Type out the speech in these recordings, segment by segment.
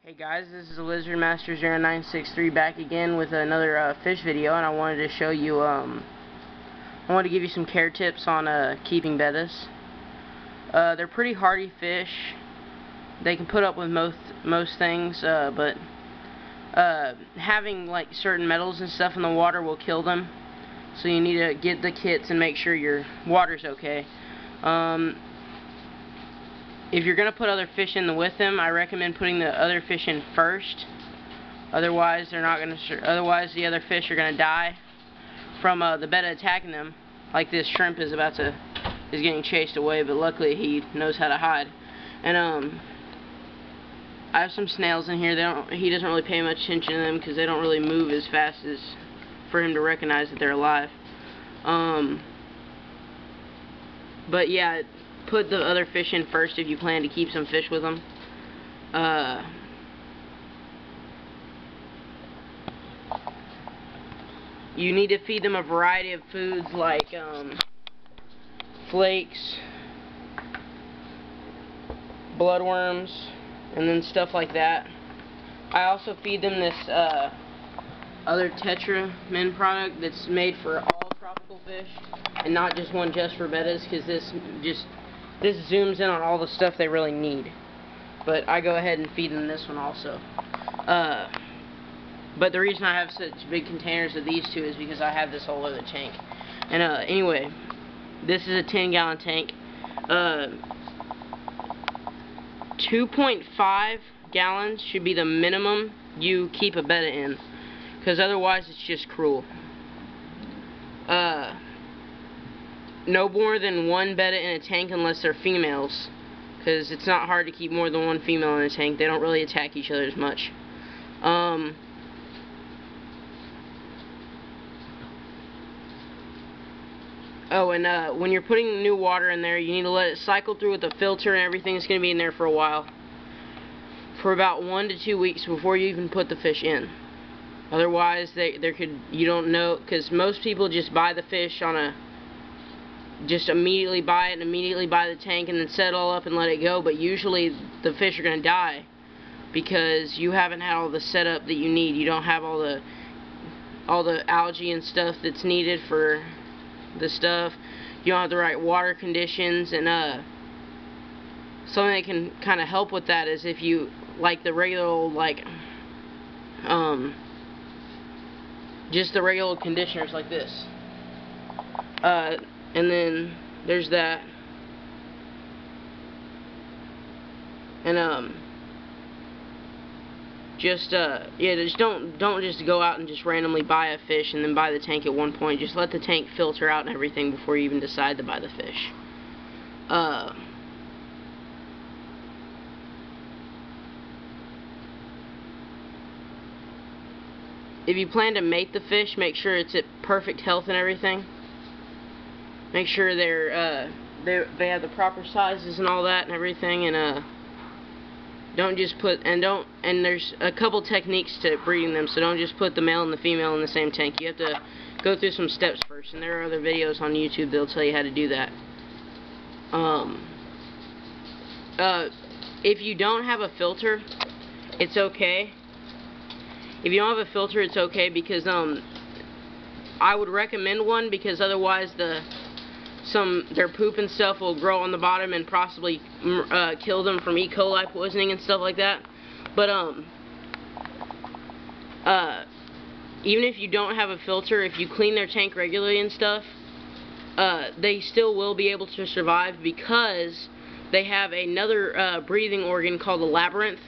Hey guys, this is LizardMaster0963 back again with another fish video, and I wanted to show you, I wanted to give you some care tips on keeping bettas. They're pretty hardy fish. They can put up with most things, but having like certain metals and stuff in the water will kill them. So you need to get the kits and make sure your water's okay. If you're going to put other fish in with them, I recommend putting the other fish in first. Otherwise, the other fish are going to die from the betta attacking them. Like this shrimp is getting chased away, but luckily he knows how to hide. And I have some snails in here. He doesn't really pay much attention to them because they don't really move as fast as for him to recognize that they're alive. But yeah, put the other fish in first if you plan to keep some fish with them. You need to feed them a variety of foods like flakes, bloodworms, and then stuff like that. I also feed them this other Tetramin product that's made for all tropical fish and not just one just for bettas, because this zooms in on all the stuff they really need. But I go ahead and feed them this one also. But the reason I have such big containers of these two is because I have this whole other tank. And anyway, this is a 10-gallon tank. 2.5 gallons should be the minimum you keep a betta in, because otherwise it's just cruel. No more than one betta in a tank unless they're females, because it's not hard to keep more than one female in a tank. They don't really attack each other as much. When you're putting new water in there, you need to let it cycle through with the filter and everything. It's going to be in there for a while, for about 1 to 2 weeks before you even put the fish in. Otherwise, you don't know, because most people just buy the fish just immediately buy it and immediately buy the tank and then set it all up and let it go. But usually the fish are going to die because you haven't had all the setup that you need. You don't have all the algae and stuff that's needed for the stuff. You don't have the right water conditions. And something that can kind of help with that is if you like the regular old, just the regular old conditioners like this. And then there's that. And just don't just go out and just randomly buy a fish and then buy the tank at one point. Just let the tank filter out and everything before you even decide to buy the fish. If you plan to mate the fish, make sure it's at perfect health and everything. Make sure they have the proper sizes and all that and everything, and don't just put and there's a couple techniques to breeding them, so don't just put the male and the female in the same tank. You have to go through some steps first, and there are other videos on YouTube that'll tell you how to do that. If you don't have a filter, it's okay. If you don't have a filter, it's okay, because I would recommend one, because otherwise their poop and stuff will grow on the bottom and possibly kill them from E. coli poisoning and stuff like that. But even if you don't have a filter, if you clean their tank regularly and stuff, they still will be able to survive, because they have another breathing organ called the labyrinth,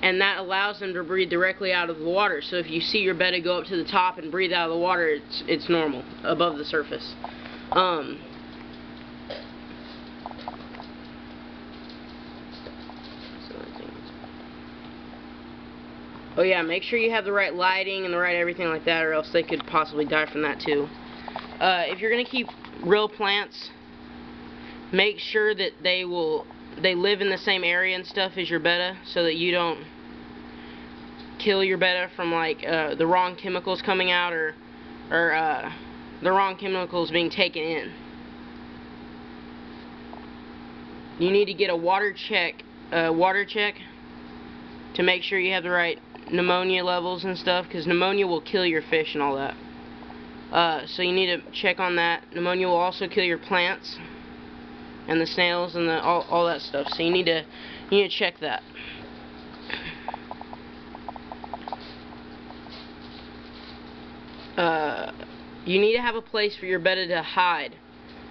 and that allows them to breathe directly out of the water. So if you see your betta go up to the top and breathe out of the water, it's normal, above the surface. Oh yeah, make sure you have the right lighting and the right everything like that, or else they could possibly die from that too. If you're going to keep real plants, make sure that they live in the same area and stuff as your betta, so that you don't kill your betta from the wrong chemicals coming out, or the wrong chemicals being taken in. You need to get a water check to make sure you have the right pneumonia levels and stuff, because pneumonia will kill your fish and all that. So you need to check on that. Pneumonia will also kill your plants and the snails and all that stuff. So you need to check that. You need to have a place for your betta to hide,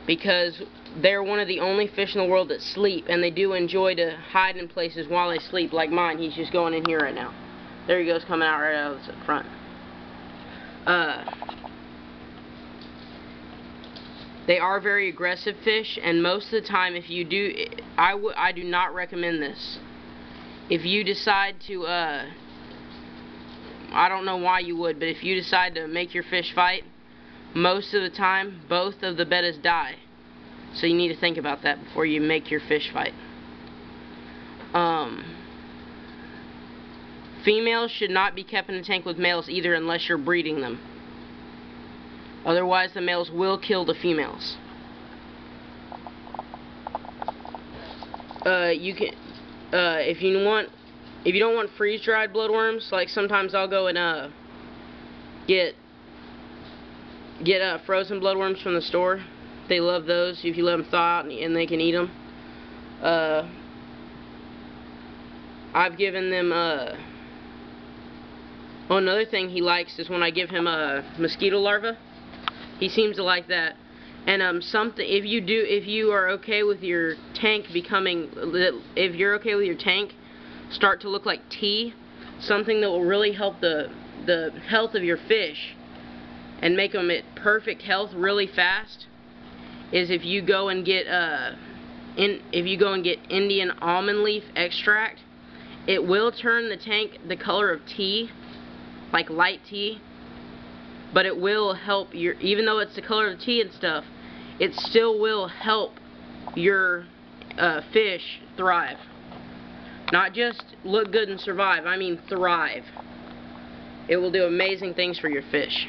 because they're one of the only fish in the world that sleep, and they do enjoy to hide in places while they sleep, like mine. He's just going in here right now. There he goes, coming out right out of the front. They are very aggressive fish, and most of the time, if you do, I do not recommend this. If you decide to, I don't know why you would, but if you decide to make your fish fight, most of the time, both of the bettas die. So you need to think about that before you make your fish fight. Females should not be kept in a tank with males either, unless you're breeding them. Otherwise, the males will kill the females. You can, if you don't want freeze-dried bloodworms, like sometimes I'll go and get frozen bloodworms from the store. They love those if you let them thaw out and they can eat them. I've given them another thing he likes is when I give him a mosquito larva. He seems to like that. And if you are okay with your tank start to look like tea, something that will really help the health of your fish and make them at perfect health really fast, is if you go and get Indian almond leaf extract. It will turn the tank the color of tea, like light tea, but it will help even though it's the color of the tea and stuff, it still will help your fish thrive. Not just look good and survive, I mean thrive. It will do amazing things for your fish.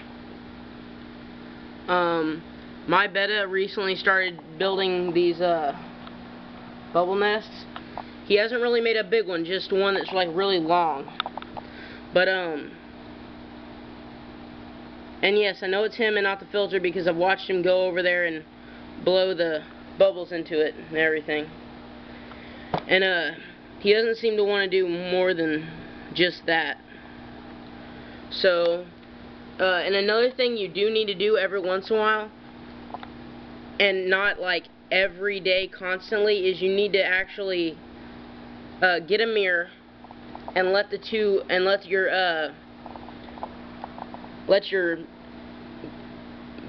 My betta recently started building these bubble nests. He hasn't really made a big one, just one that's like really long. But and yes, I know it's him and not the filter, because I've watched him go over there and blow the bubbles into it and everything. And he doesn't seem to want to do more than just that. So, and another thing you do need to do every once in a while, and not like every day constantly, is you need to actually get a mirror and let your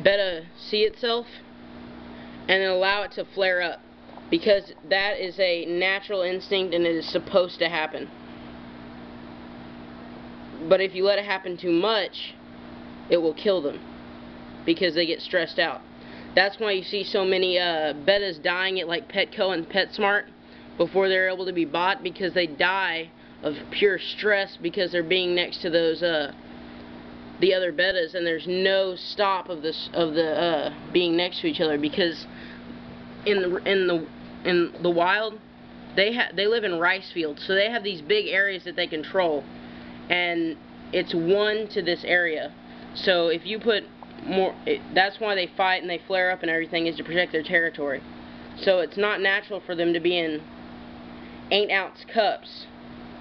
betta see itself, and then allow it to flare up, because that is a natural instinct and it is supposed to happen. But if you let it happen too much, it will kill them, because they get stressed out. That's why you see so many bettas dying at like Petco and PetSmart before they're able to be bought, because they die of pure stress because they're being next to those the other bettas, and there's no stop of the being next to each other, because in the wild they live in rice fields, so they have these big areas that they control, and it's one to this area. So if you put more, that's why they fight and they flare up and everything, is to protect their territory. So it's not natural for them to be in 8-ounce cups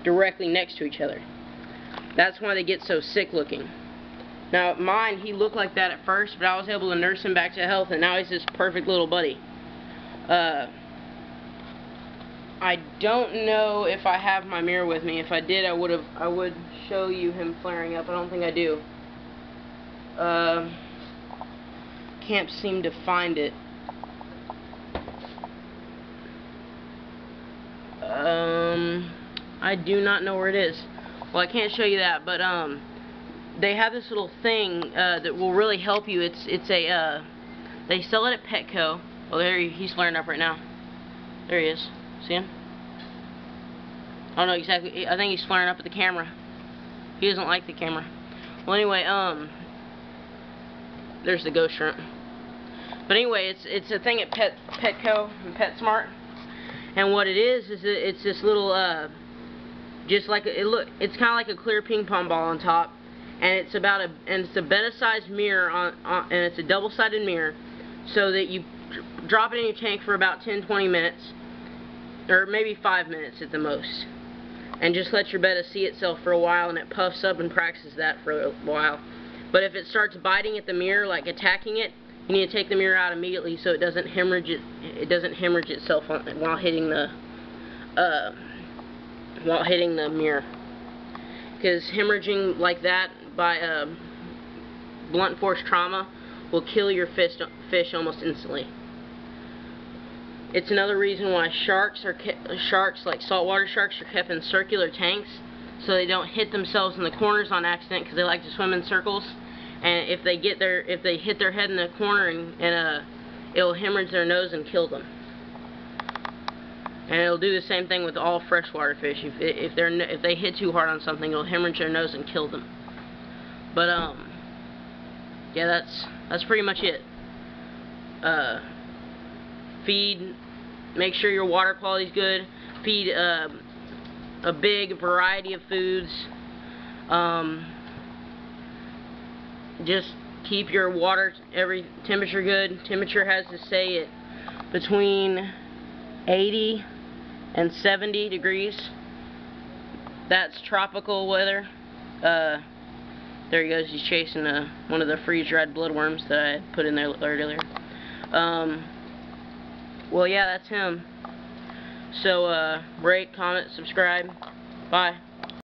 directly next to each other. That's why they get so sick looking. Now mine, he looked like that at first, but I was able to nurse him back to health, and now he's this perfect little buddy. I don't know if I have my mirror with me. If I did, I would show you him flaring up. I don't think I do. Can't seem to find it. I do not know where it is. Well, I can't show you that, but they have this little thing that will really help you. It's a they sell it at Petco. Oh, there he's flaring up right now. There he is. See him? I don't know exactly. I think he's flaring up at the camera. He doesn't like the camera. Well, anyway, there's the ghost shrimp. But anyway, it's a thing at Petco and PetSmart, and what it is that it's this little just like it's kind of like a clear ping pong ball on top, and it's a betta-sized mirror and it's a double-sided mirror, so that you drop it in your tank for about 10-20 minutes, or maybe 5 minutes at the most, and just let your betta see itself for a while, and it puffs up and practices that for a while. But if it starts biting at the mirror, like attacking it, you need to take the mirror out immediately so it doesn't hemorrhage itself while hitting the mirror. Because hemorrhaging like that by blunt force trauma will kill your fish almost instantly. It's another reason why sharks, like saltwater sharks, are kept in circular tanks, so they don't hit themselves in the corners on accident, because they like to swim in circles. And if they hit their head in the corner, it'll hemorrhage their nose and kill them. And it'll do the same thing with all freshwater fish. If they hit too hard on something, it'll hemorrhage their nose and kill them. But yeah, that's pretty much it. Feed. Make sure your water quality is good. Feed a big variety of foods. Just keep your water temperature good. Temperature has to stay at between 80 and 70 degrees. That's tropical weather. There he goes. He's chasing one of the freeze-dried bloodworms that I had put in there earlier. Well, yeah, that's him. So, rate, comment, subscribe. Bye.